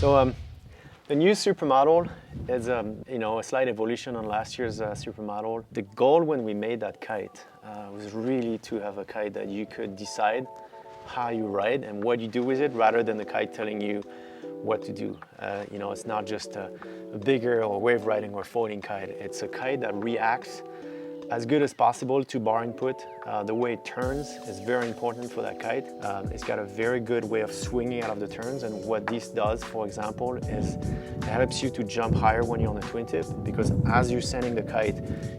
The new Supermodel is a slight evolution on last year's Supermodel. The goal when we made that kite was really to have a kite that you could decide how you ride and what you do with it, rather than the kite telling you what to do. It's not just a bigger or wave riding or folding kite. It's a kite that reacts as good as possible to bar input. The way it turns is very important for that kite. It's got a very good way of swinging out of the turns, and what this does, for example, is it helps you to jump higher when you're on the twin tip, because as you're sending the kite,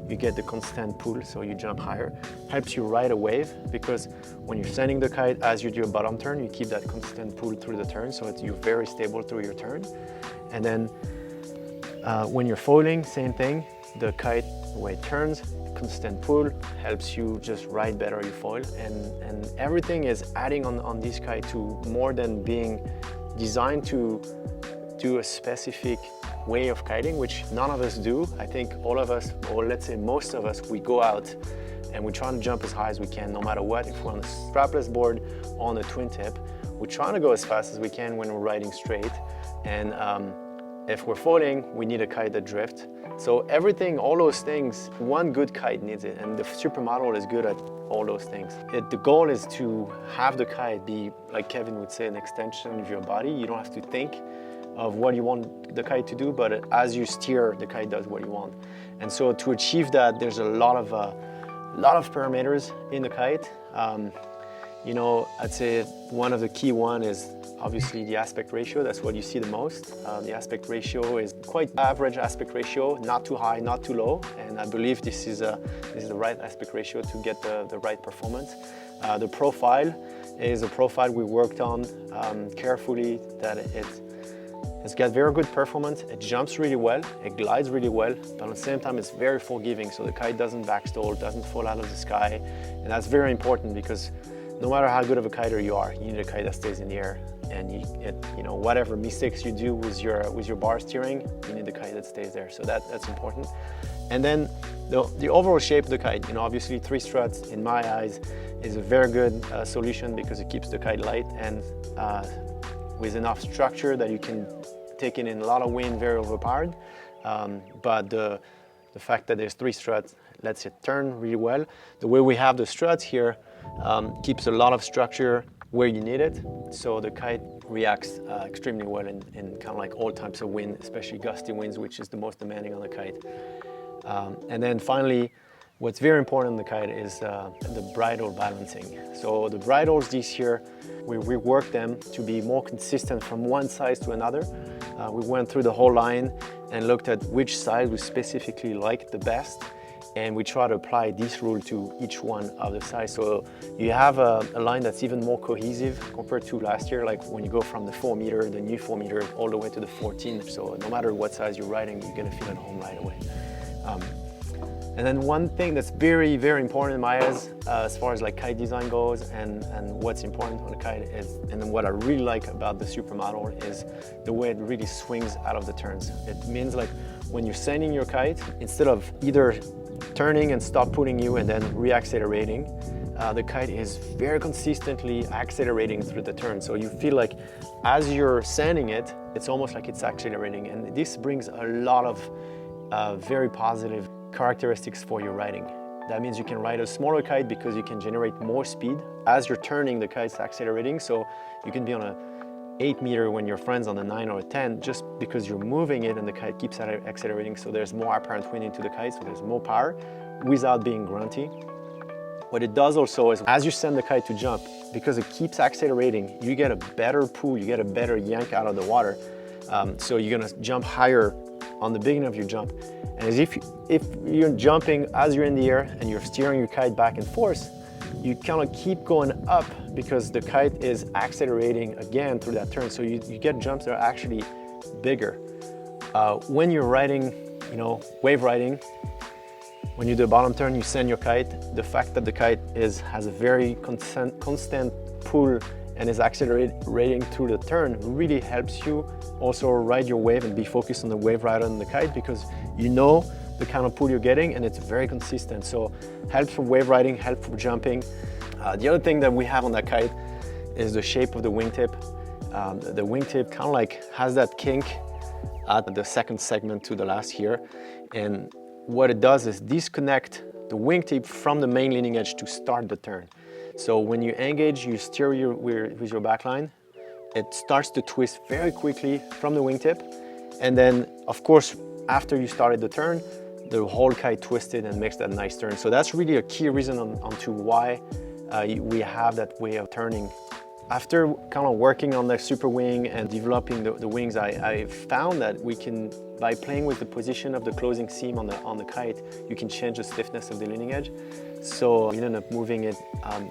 you get the constant pull, so you jump higher. Helps you ride a wave, because when you're sending the kite, as you do a bottom turn, you keep that constant pull through the turn, so you're very stable through your turn. And then when you're foiling, same thing. The kite, the way it turns, constant pull, helps you just ride better your foil, and everything is adding on this kite to more than being designed to do a specific way of kiting, which none of us do. I think all of us, or let's say most of us, we go out and we're trying to jump as high as we can no matter what. If we're on a strapless board or on a twin tip, we're trying to go as fast as we can when we're riding straight, and if we're foiling, we need a kite that drifts. So everything, all those things, one good kite needs it, and the Supermodel is good at all those things. The goal is to have the kite be, like Kevin would say, an extension of your body. You don't have to think of what you want the kite to do, but as you steer, the kite does what you want. And so to achieve that, there's a lot of parameters in the kite. I'd say one of the key one is obviously the aspect ratio. That's what you see the most. The aspect ratio is quite average aspect ratio, not too high, not too low. And I believe this is the right aspect ratio to get the right performance. The profile is a profile we worked on carefully, that it's got very good performance. It jumps really well, it glides really well, but at the same time it's very forgiving, so the kite doesn't backstall, doesn't fall out of the sky. And that's very important, because no matter how good of a kiter you are, you need a kite that stays in the air. And whatever mistakes you do with your bar steering, you need the kite that stays there. So that's important. And then the overall shape of the kite, obviously 3 struts in my eyes is a very good solution, because it keeps the kite light and with enough structure that you can take it in a lot of wind, very overpowered. But the fact that there's 3 struts lets it turn really well. The way we have the struts here keeps a lot of structure where you need it, so the kite reacts extremely well in kind of like all types of wind, especially gusty winds, which is the most demanding on the kite. And then finally, what's very important on the kite is the bridle balancing. So the bridles this year, we reworked them to be more consistent from one size to another. We went through the whole line and looked at which size we specifically liked the best, and we try to apply this rule to each one of the size. So you have a line that's even more cohesive compared to last year, like when you go from the 4 meter, the new 4 meter, all the way to the 14. So no matter what size you're riding, you're gonna feel at home right away. And then one thing that's very, very important in my eyes, as far as like kite design goes, and what's important on a kite is, and then what I really like about the Supermodel is the way it really swings out of the turns. It means like when you're sending your kite, instead of either turning and stop pulling you and then reaccelerating, the kite is very consistently accelerating through the turn. So you feel like as you're sending it, it's almost like it's accelerating. And this brings a lot of very positive characteristics for your riding. That means you can ride a smaller kite because you can generate more speed. As you're turning, the kite's accelerating, so you can be on a 8 meter when your friend's on a 9 or a 10, just because you're moving it and the kite keeps accelerating, so there's more apparent wind into the kite, so there's more power without being grunty. What it does also is, as you send the kite to jump, because it keeps accelerating, you get a better pull, you get a better yank out of the water. So you're gonna jump higher on the beginning of your jump. And as if you're jumping as you're in the air and you're steering your kite back and forth, you kind of keep going up because the kite is accelerating again through that turn. So you get jumps that are actually bigger. When you're riding, wave riding, when you do a bottom turn, you send your kite. The fact that the kite has a very constant pull and is accelerating through the turn really helps you also ride your wave and be focused on the wave rather than the kite, because you know the kind of pull you're getting and it's very consistent. So helps for wave riding, helps for jumping. The other thing that we have on that kite is the shape of the wingtip. The wingtip kind of like has that kink at the second segment to the last here. And what it does is disconnect the wingtip from the main leading edge to start the turn. So when you engage, you steer with your backline, it starts to twist very quickly from the wingtip. And then, of course, after you started the turn, the whole kite twisted and makes that nice turn. So that's really a key reason onto why we have that way of turning. After kind of working on the super wing and developing the wings, I found that we can, by playing with the position of the closing seam on the kite, you can change the stiffness of the leading edge. So we ended up moving it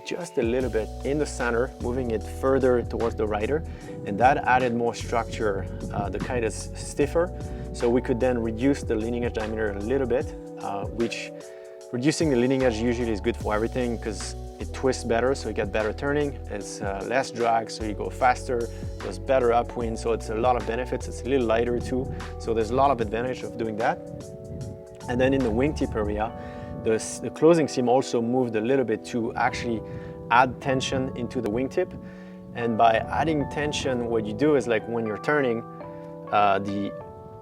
just a little bit in the center, moving it further towards the rider, and that added more structure. The kite is stiffer, so we could then reduce the leading edge diameter a little bit, which reducing the leading edge usually is good for everything because it twists better, so you get better turning. It's less drag, so you go faster. There's better upwind, so it's a lot of benefits. It's a little lighter too, so there's a lot of advantage of doing that. And then in the wingtip area, the closing seam also moved a little bit to actually add tension into the wingtip. And by adding tension, what you do is, like when you're turning, the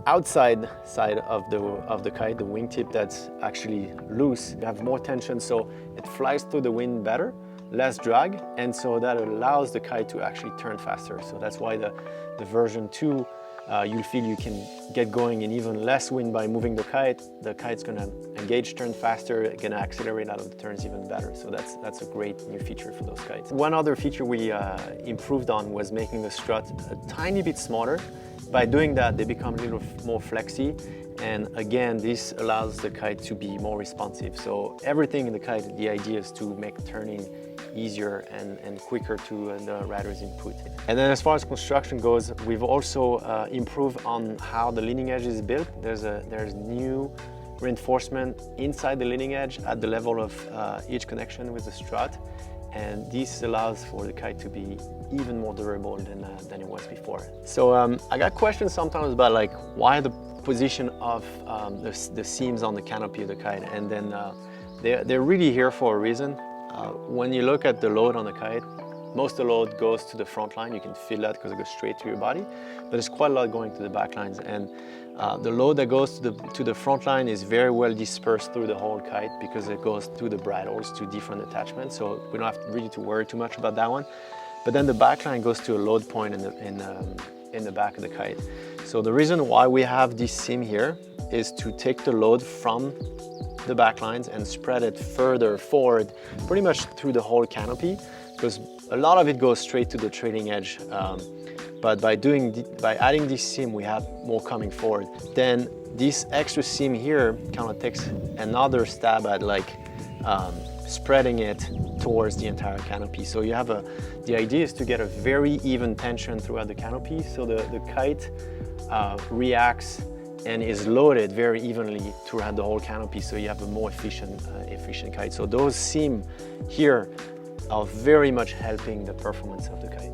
outside side of the kite, the wingtip that's actually loose, you have more tension, so it flies through the wind better, less drag, and so that allows the kite to actually turn faster. So that's why the version 2, you'll feel you can get going in even less wind by moving the kite. The kite's gonna engage, turn faster, gonna accelerate out of the turns even better. So that's a great new feature for those kites. One other feature we improved on was making the strut a tiny bit smaller. By doing that, they become a little more flexy, and again, this allows the kite to be more responsive. So everything in the kite, the idea is to make turning easier and quicker to the rider's input. And then as far as construction goes, we've also improved on how the leading edge is built. There's new reinforcement inside the leading edge at the level of each connection with the strut. And this allows for the kite to be even more durable than it was before. So I got questions sometimes about like why the position of the seams on the canopy of the kite, and then they're really here for a reason. When you look at the load on the kite, most of the load goes to the front line. You can feel that because it goes straight to your body, but there's quite a lot going to the back lines. And the load that goes to the front line is very well dispersed through the whole kite because it goes through the bridles to different attachments. So we don't have really to worry too much about that one. But then the back line goes to a load point in the back of the kite. So the reason why we have this seam here is to take the load from the back lines and spread it further forward, pretty much through the whole canopy, because a lot of it goes straight to the trailing edge. But by adding this seam, we have more coming forward. Then this extra seam here kind of takes another stab at like spreading it towards the entire canopy. So you have the idea is to get a very even tension throughout the canopy, so the kite reacts and is loaded very evenly throughout the whole canopy, so you have a more efficient kite. So those seams here are very much helping the performance of the kite.